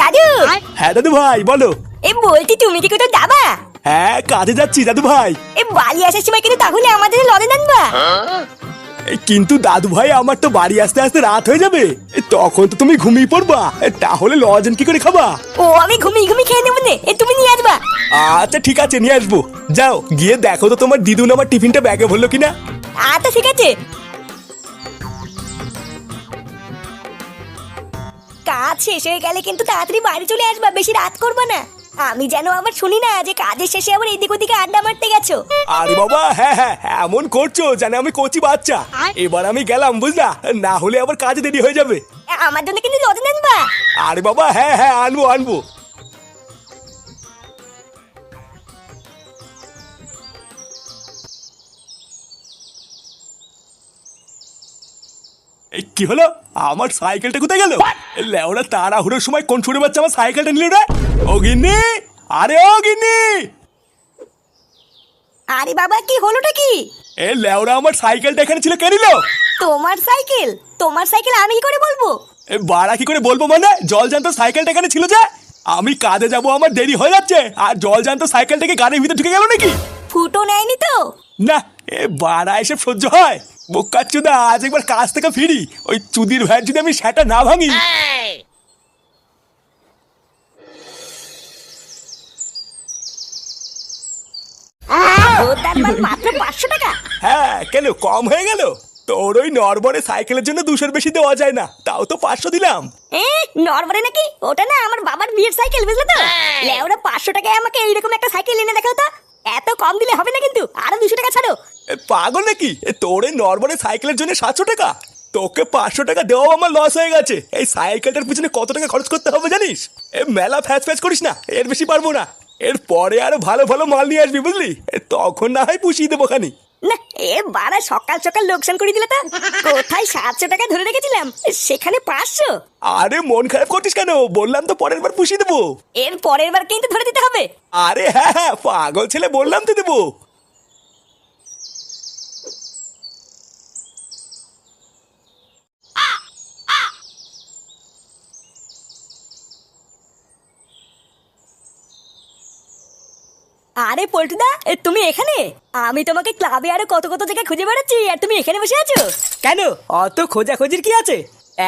দাদু। হ্যাঁ দাদু ভাই বলো। বলছি তুমি কি কোথাও যাবা? হ্যাঁ কাজে যাচ্ছি দাদু ভাই। বাড়ি আসার সময় কিন্তু তাহলে আমাদের লজেন্স আনবা। কিন্তু দাদু ভাই আমার তো বাড়ি আসতে আসতে রাত হয়ে যাবে, তখন তো তুমি ঘুমিয়ে পড়বা, তাহলে লজেন কি করে খাবা? ও আমি ঘুমিয়ে ঘুমিয়ে খেয়ে নেবো, তুমি নিয়ে আসবা। আচ্ছা ঠিক আছে নিয়ে আসবো, যাও গিয়ে দেখো তো তোমার দিদুন আমার টিফিনটা ব্যাগে ভরলো কিনা। আচ্ছা ঠিক আছে। কাজ শেষ হয়ে গেলে কিন্তু তাড়াতাড়ি বাড়ি চলে আসবা, বেশি রাত করবা না। আমি যেন আবার শুনি না যে কাজের শেষে আবার এদিক ওদিকে আড্ডা মারতে গেছো। আরে বাবা হ্যাঁ হ্যাঁ এমন করছো জানে আমি কচি বাচ্চা। এবার আমি গেলাম বুঝলা, না হলে আবার কাজে দেরি হয়ে যাবে। আমার জন্য কিন্তু লজেন্স আনবা। আরে বাবা হ্যাঁ হ্যাঁ আনবো আনবো। কি হলো আমার সাইকেলটা কোথায় গেল? লেওরা তাড়াহুড়োর সময় কোন ছুড়ে বাচ্চা আমার সাইকেলটা নিল রে? ও গিন্নি, আরে ও গিন্নি। আরে বাবা কি হলোটা কি? এ লেওরা আমার সাইকেলটা এখানে ছিল কে নিল? তোমার সাইকেল? তোমার সাইকেল আমি কি করে বলবো? এ বাড়া কি করে বলবো মানে, জল জানতো সাইকেলটা এখানে ছিল যে। আমি কাজে যাবো আমার দেরি হয়ে যাচ্ছে, আর জল জানতো সাইকেলটাকে গাড়ির ভিতরে ঢুকে গেল নাকি? ফুটো নেয়নি তো? না এ বাড়া এসব সহ্য হয়? বোকাচ্চুদা আজ একবার কাজ থেকে ফিরি, ওই চুদির ভাইয়ের যদি আমি সেটা না ভাঙি। মাত্র 500 টাকা? হ্যাঁ কেন কম হয়ে গেল? তোর ওই নরবরে সাইকেলের জন্য 200 বেশি দেওয়া যায় না, তাও তো 500 দিলাম। নরমালে নাকি? ওটা না আমার বাবার বিয়ের সাইকেল, বুঝলে তো? লেওরা 500 টাকায় আমাকে এইরকম একটা সাইকেল এনে দেখাও তো। এত কম দিলে হবে না কিন্তু, আরো 200 টাকা ছাড়ো। পাগল নাকি? তোর এই নরবরে সাইকেলের জন্য 700 টাকা? তোকে 500 টাকা দেওয়া আমার লস হয়ে গেছে। এই সাইকেলটার পিছনে কত টাকা খরচ করতে হবে জানিস? এ মেলা ফ্যাচ ফ্যাচ করিস না, এর বেশি পারবো না। এর পরে আরো ভালো ভালো মাল নিয়ে আসবি বুঝলি, তখন না হয় পুষিয়ে দেবো খানি। না বাড়া সকাল সকাল লোকসান করে দিলে তো। কোথায় 700 টাকা ধরে রেখেছিলাম, সেখানে 500। আরে মন খারাপ করছিস কেন? বললাম তো পরের বার পুষিয়ে দেবো। এর পরের বার কিন্তু ধরে দিতে হবে। আরে হ্যাঁ হ্যাঁ পাগল ছেলে, বললাম তো দেবো। আরে পল্টুদা, তুমি এখানে? আমি তোমাকে ক্লাবে আরো কত কত জায়গায় খুঁজে বেড়াচ্ছি, আর তুমি এখানে বসে আছো কেন? অত খোঁজাখুঁজির কি আছে?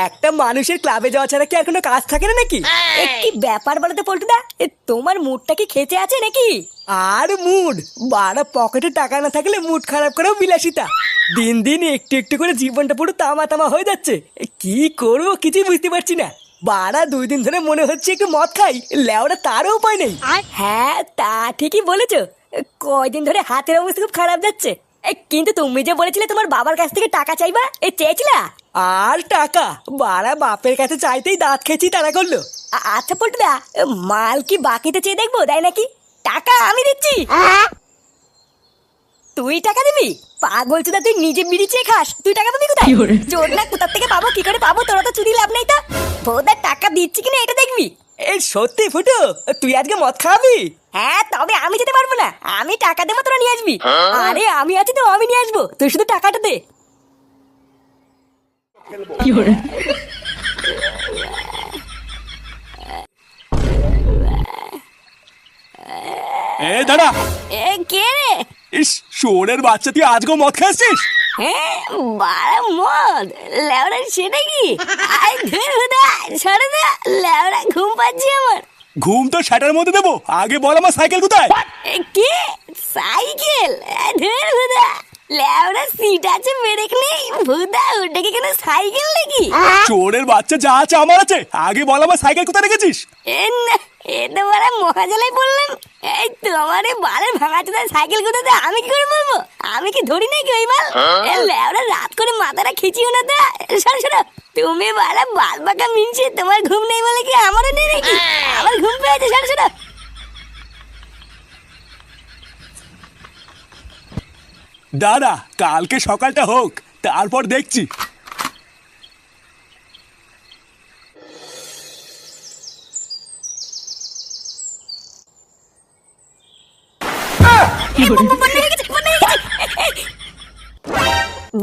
একটা মানুষের ক্লাবে যাওয়া ছাড়া কি আর কোনো কাজ থাকে না নাকি? কি ব্যাপার বলো তো পল্টুদা, তোমার মুডটা কি খেতে আছে নাকি? আর মুড বাড়া, পকেটে টাকা না থাকলে মুড খারাপ করেও বিলাসিতা। দিন দিন একটু একটু করে জীবনটা পুরো তামা তামা হয়ে যাচ্ছে। কি করবো কিছুই বুঝতে পারছি না। বাড়া 2 দিন ধরে মনে হচ্ছে একটু মদ খাই, লেওড়া তারও উপায় নেই। হ্যাঁ তা ঠিকই বলেছো, কয়দিন ধরে হাতের অবস্থা খুব খারাপ যাচ্ছে। কিন্তু তুমি যে বলেছিলে তোমার বাবার কাছ থেকে টাকা চাইবা, চেয়েছিলা? আর টাকা বাড়া বাপের কাছে চাইতেই দাঁত খেয়েছি তারা করলো। আচ্ছা পল্টুদা, মাল কি বাকিতে চেয়ে দেখবো, তাই নাকি? টাকা আমি দিচ্ছি। তুই টাকা দিবি? পাগল চোদা, তুই নিজে বিড়ি চেয়ে খাস, তুই টাকা পাবি কোথায়? চোর না, কোথা থেকে পাবো, কি করে পাবো? তোরা তো চুরি লাভ নেই তো। বোধা টাকা দিচ্ছি কিনা এটা দেখবি। এই সত্যি ফুটো, তুই আজকে মদ খাবি? হ্যাঁ তবে আমি যেতে পারবো না, আমি টাকা দেবো, তোরা নিয়ে আসবি। আরে আমি আছি তো, আমি নিয়ে আসবো, তুই শুধু টাকাটা দে। এ দাঁড়া। কে রে? ইস শোরের বাচ্চা, তুই আজকেও মদ খাচ্ছিস? হ্যাঁ বাড়া মদ? লেওড়া সেটা কি? আই ধুর দা, সরে দা, লেওড়া ঘুম পাচ্ছে আমার। ঘুম তো সেটার মধ্যে দেবো, আগে বল আমার সাইকেল কোথায়? কে? সাইকেল? ধুর দা, লেওড়া সিট আছে ব্রেক নেই, ভুদা ওটা কি কোনো সাইকেল নাকি? চোরের বাচ্চা, যা আছে আমার আছে, আগে বল আমার সাইকেল কোথায় রেখেছিস? না এটা বড় মহাজালাই বললাম। এই তোমার এই বালের ভাঙাচোদার সাইকেল কোথাতে আমি কি করে বলবো? আমি কি ধরি নাকি ওই বাল? লেওরা রাত করে মাথাটা খিচিও না তা। সরো সরো, তুমি বালা বাল বাঁকা মিনছে, তোমার ঘুম নেই বলে কি আমারও নেই নাকি? আমার ঘুম পেয়েছে, সরো সরো। দাদা কালকে সকালটা হোক, তারপর দেখছি।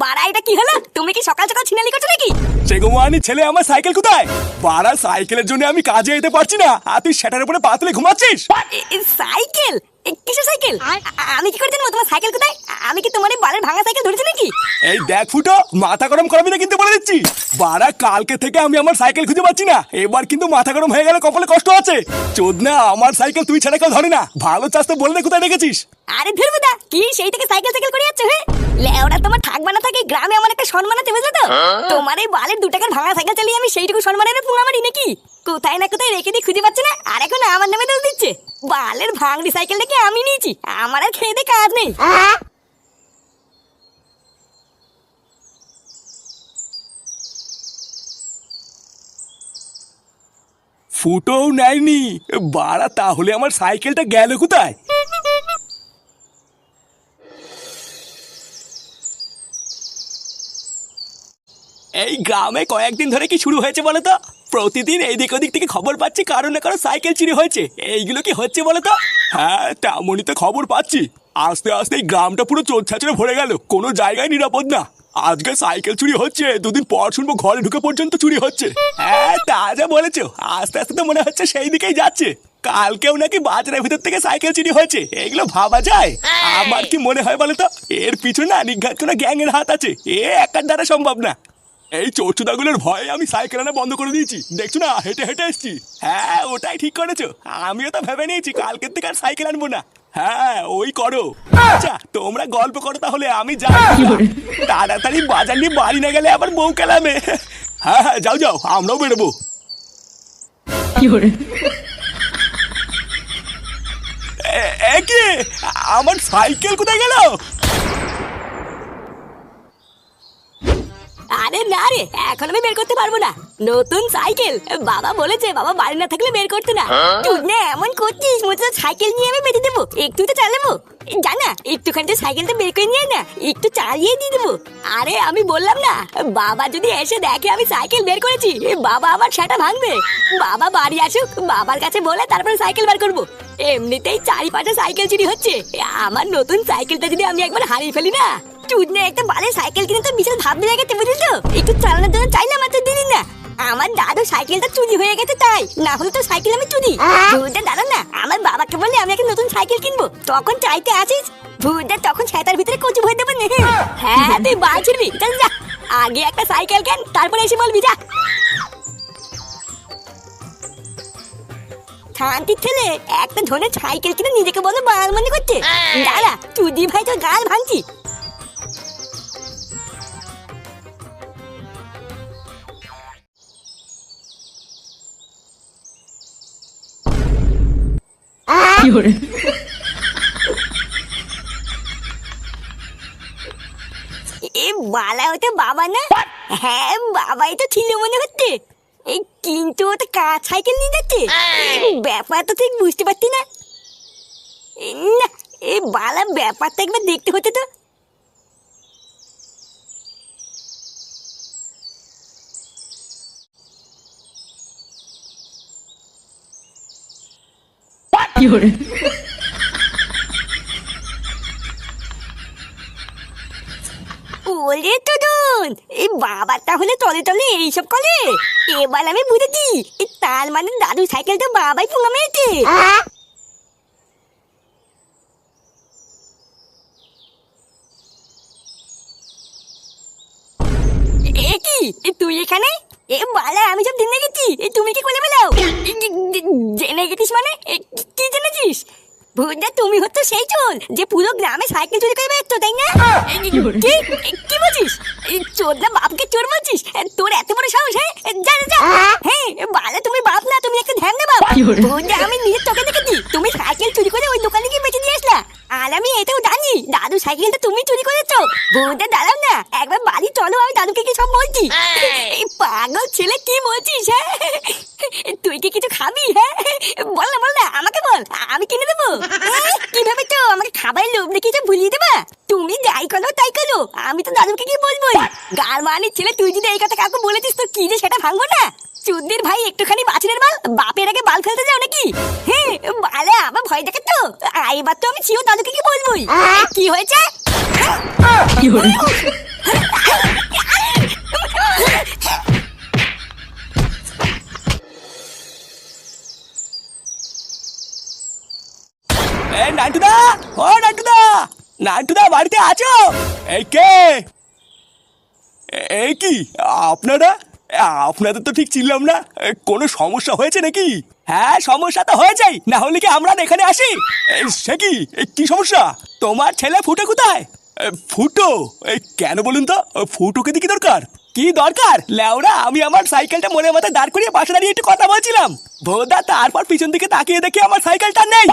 বাড়া এটা কি হলো? তুমি কি সকাল সকাল ছিনালি করছো নাকি? সেগোমানি ছেলে, আমার সাইকেল কোথায়? বাড়া সাইকেলের জন্য আমি কাজে যেতে পারছি না, আর তুই সেটার উপরে পা তুলে ঘুমাচ্ছিস? সাইকেল? কিসের সাইকেল? আমি কি করে জানবো তোমার সাইকেল কোথায়? আমি কি তোমার এই বালের ভাঙা সাইকেল ধরেছি নাকি? এই দেখ ফুটো, মাথা গরম করাবি না কিন্তু বলে দিচ্ছি। বাড়া কালকে থেকে আমি আমার সাইকেল খুঁজে পাচ্ছি না, এবার কিন্তু মাথা গরম হয়ে গেলে কপালে কষ্ট আছে। চোদনা, আমার সাইকেল তুই ছাড়া কেউ ধরে না। ভালো চাস তো বলে দে কোথায় রেখেছিস। আরে ধুরবুদা, কি সেই থেকে সাইকেল সাইকেল করে যাচ্ছে? হ্যাঁ লেওরা, তোমার থাকবা না থাকে গ্রামে আমার একটা সম্মান আছে, বুঝলে তো? তোমার এই বালের 2 টাকার ভাঙা সাইকেল চালিয়ে আমি সেইটুকু সম্মানের পুঙ্গা মারি নাকি? কোথায় না কোথায় রেখে দিয়ে খুঁজে পাচ্ছে না, আর এখন আমার নামে দোষ দিচ্ছে। বালের ভাঙড়ি সাইকেলটাকে আমি নিয়েছি, আমার আর খেয়ে দিয়ে কাজ নেই। ফুটোও নেয়নি। বাড়া তাহলে আমার সাইকেলটা গেল কোথায়? এই গ্রামে কয়েকদিন ধরে কি শুরু হয়েছে বলো তো? প্রতিদিন এইদিক ওদিক থেকে খবর পাচ্ছি কারো না কারো সাইকেল চুরি হয়েছে। এইগুলো কি হচ্ছে বলো তো? হ্যাঁ, তেমনই তো খবর পাচ্ছি। আস্তে আস্তে এই গ্রামটা পুরো চোর ছাচড়ে ভরে গেল, কোনো জায়গায় নিরাপদ না। আজকে সাইকেল চুরি হচ্ছে, 2 দিন পর শুনবো ঘরে ঢুকে পর্যন্ত চুরি হচ্ছে। হ্যাঁ, তা যা বলেছো, আস্তে আস্তে তো মনে হচ্ছে সেই দিকেই যাচ্ছে। কালকেও নাকি বাজারের ভিতর থেকে সাইকেল চুরি হয়েছে। এগুলো ভাবা যায়? আমার কি মনে হয় বলো তো, এর পিছনে না নিঘাত কোনো গ্যাং এর হাত আছে। একার দ্বারা সম্ভব না। এই চোরচুদাগুলোর ভয়ে আমি সাইকেল আনা বন্ধ করে দিয়েছি, দেখছো না হেঁটে হেঁটে এসছি। হ্যাঁ, ওটাই ঠিক করেছো। আমিও তো ভেবে নিয়েছি কালকের থেকে আর সাইকেল আনবো না। হ্যাঁ, ওই করো। আচ্ছা, তোমরা গল্প করো তাহলে, আমি যাই। তাড়াতাড়ি বাজার নিয়ে বাড়ি না গেলে আবার বউ কেলামে। হ্যাঁ হ্যাঁ, যাও যাও, আমরাও বেরোবো। কি আমার সাইকেল কোথায় গেল? আরে না রে, এখন আমি বের করতে পারবো না। নতুন সাইকেল বাবা বলেছে, বাবা বাড়ি না থাকলে বের করতে না। তুই না এমন করছিস মনে হচ্ছে সাইকেল নিয়ে আমি বেঁধে দেবো, একটু তো চালাবো। জানা একটুখানি সাইকেলটা বের করে নিয়ে না, একটু চালিয়ে দিয়ে দেবো। আরে আমি বললাম না, বাবা যদি এসে দেখে আমি সাইকেল বের করেছি, বাবা আমার সেটা ভাঙবে। বাবা বাড়ি আসুক, বাবার কাছে বলে তারপরে সাইকেল বার করবো। এমনিতেই 4-5টা সাইকেল চুরি হচ্ছে, আমার নতুন সাইকেলটা যদি আমি একবার হারিয়ে ফেলি না, চুদনে একটা বালে সাইকেল কিনে তো বিশাল ভাবতে জায়গাতে, বুঝলি তো? একটু চালানোর জন্য চাইলাম, মাত্র দিনই না। আমার দাদু সাইকেলটা চুরি হয়ে গেছে, তাই না হলে তো সাইকেল আমি চুরি। ভুলটা দাদা না, আমার বাবাকে বললে আমি একটা নতুন সাইকেল কিনবো, তখন চাইতে আসিস। ভুলটা তখন সেটার ভিতরে কচু ভরে দেবো। হ্যাঁ, তুই বাল ছিড়বি, চল যা। আগে একটা সাইকেল কেন, তারপরে এসে বলবি যা। শান্তির ছেলে একটা ধরনের সাইকেল কিনে নিজেকে বলো বাল মনে করছে। দাঁড়া, চুদি ভাই তোর গাল ভাঙছি। এ বালা হতে বাবা না? হ্যাঁ, বাবাই তো ছিল মনে হচ্ছে। এই কিন্তু ও তো কার সাইকেল নিয়ে যাচ্ছে, ব্যাপার তো ঠিক বুঝতে পারছি না। না, এই বালা ব্যাপারটা একবার দেখতে হতে তো। ওরে তোদন, এই বাবা তাহলে তলে তলে এইসব করে। এবার আমি বুঝেছি, তার মানে দাদু সাইকেলটা বাবাই পুঙ্গা মেরেছে। এ কি, তুই এখানে? এ বালা, আমি সব জেনে গেছি, তুমি কি করে বেলাও? জেনে গেছিস মানে কি জেনেছিস? ভুদা, তুমি হচ্ছে সেই চোর যে পুরো গ্রামে সাইকেল চুরি করে বেড়াচ্ছ, তাই না? কি বলছিস? চোর না বাপকে চোর বলছিস? তোর এত বড় সাহস? হ্যাঁ, যা যা। হ্যাঁ বালা, তুমি বাপ না, তুমি একটা ধ্যান বাপ। ভুদা, আমি নিজের চোখে দেখেছি তুমি সাইকেল চুরি করে ওই দোকানে গিয়ে বেঁচে দিয়ে আসলা। আর আমি এটাও জানি দাদু সাইকেলটা তুমি চুরি করেছো। ভুদা দাঁড়াও না, একবার বাড়ি চলো, আমি দাদুকে কি সব বলছি। এই পাগল ছেলে, কি বলছিস? হ্যাঁ, তুই কি কিছু খাবি? হ্যাঁ বল না, বল না, আমাকে বল, আমি কিনে দেবো। কিভাবে তো আমাকে খাবারের লোভ দেখে কিছু ভুলিয়ে দেবা? তুমি যাই করো তাই করো, আমি তো দাদুকে কি বলবো? গার মানির ছেলে, তুই যদি এই কথা কাউকে বলেছিস তো কি যে সেটা ভাঙবো না। চুদ্দির ভাই একটুখানি বাছুরের বাল, বাপের আগে বাল ফেলতে যাও নাকি? হ্যাঁ বালে, আমার ভয় দেখে তো এবার তো আমি ছিও দাদুকে কি বলবোই। কি হয়েছে? ও নান্টুদা, নান্টুদা বাড়িতে আছো? এই কে? এই কি আপনারা? আপনাদের তো ঠিক চিনলাম না। কোনো সমস্যা হয়েছে নাকি? হ্যাঁ, সমস্যা তো হয়েছেই, না হলে কি আমরা এখানে আসি? সে কি, কি সমস্যা? তোমার ছেলে ফুটো কোথায়? ফুটো? কেন বলুন তো, ফুটোকে দিয়ে কি দরকার? কি দরকার লেওরা? আমি আমার সাইকেলটা মনে মাথায় দাঁড় করিয়ে পাশে দাঁড়িয়ে একটু কথা বলছিলাম, ভোদা তারপর পিছন দিকে তাকিয়ে দেখি আমার সাইকেলটা নেই।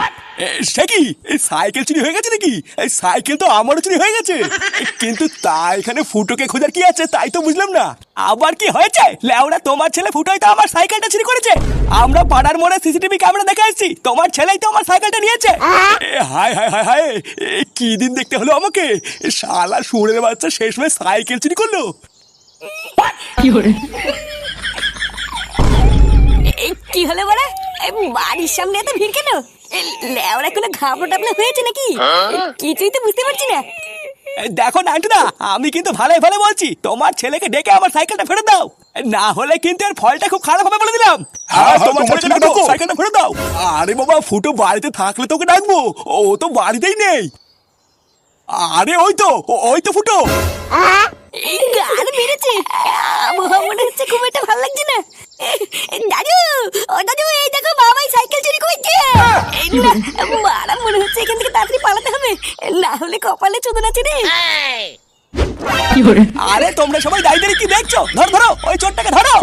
সে কি, এই সাইকেল চুরি হয়ে গেছে নাকি? এই সাইকেল তো আমারও চুরি হয়ে গেছে। কিন্তু তা এখানে ফুটোকে খোঁজার কি আছে তাই তো বুঝলাম না। আবার কি হয়েছে লেওরা? তোমার ছেলে ফুটোই তো আমার সাইকেলটা চুরি করেছে। আমরা পাড়ার মোড়ে সিসিটিভি ক্যামেরা দেখে এসেছি, তোমার ছেলেই তো আমার সাইকেলটা নিয়েছে। হায় হায় হায় হায়, কি দিন দেখতে হলো আমাকে। শালা শুঁড়ের বাচ্চা শেষমেশ সাইকেল চুরি করলো। কি হলো বড়া? বাড়ির সামনে এত ভিড় কেন? লেওরা কোনো ঘাবড়া টাবলা হয়েছে নাকি? কিছুই তো বুঝতে পারছি না। দেখো নান্টুদা, আমি কিন্তু ভালোই ভালো বলছি, তোমার ছেলেকে ডেকে আমার সাইকেলটা ফেরত দাও, না হলে কিন্তু এর ফলটা খুব খারাপ হবে বলে দিলাম। হ্যাঁ, তোমার ছেলেকে ডাকো, সাইকেলটা ফেরত দাও। আরে বাবা, ফুটো বাড়িতে থাকলে তোকে ডাকবো, ও তো বাড়িতেই নেই। আরে ওই তো ফুটো। এই গাল মেরেছে, আবহাওয়া মনে হচ্ছে খুব একটা ভালো লাগছে না। দাদু, ও দাদু, এই দেখো বাবাই সাইকেল চুরি করেছে। এই না, মারা মনে হচ্ছে এখান থেকে তাড়াতাড়ি পালাতে হবে, না হলে কপালে চোদন আছে রে। আরে তোমরা সবাই দাঁড়িয়ে দাঁড়িয়ে কি দেখছো? ধরো ধরো, ওই চোরটাকে ধরো।